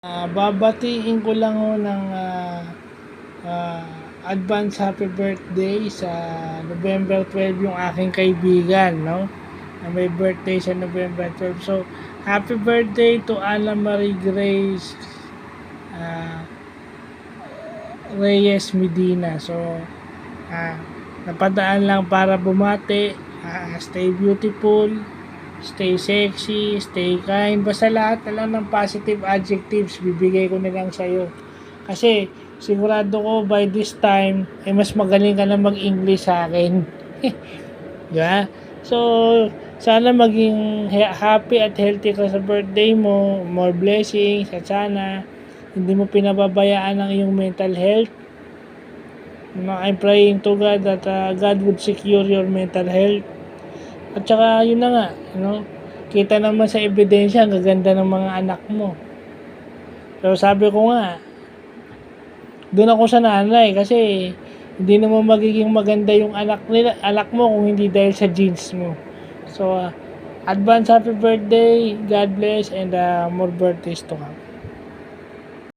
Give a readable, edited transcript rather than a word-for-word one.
Babatiin ko lang ho ng ah, advance happy birthday sa November 12 yung aking kaibigan, no? Na may birthday sa November 12. So, happy birthday to Ana Marie Grace ah, Reyes Medina. So, napadaan lang para bumati. Stay beautiful, stay sexy, stay kind. Basta lahat na lang ng positive adjectives bibigay ko na lang sa'yo. Kasi sigurado ko by this time, mas magaling ka na mag-English sa akin. Diba? So, sana maging happy at healthy ka sa birthday mo. More blessings at sana hindi mo pinababayaan ang iyong mental health. I'm praying to God that God would secure your mental health. At saka yun na nga, kita naman sa ebidensya ang gaganda ng mga anak mo. Pero sabi ko nga, doon ako sa nanay kasi hindi naman magiging maganda yung anak mo kung hindi dahil sa genes mo. So, advance happy birthday, God bless, and more birthdays to come.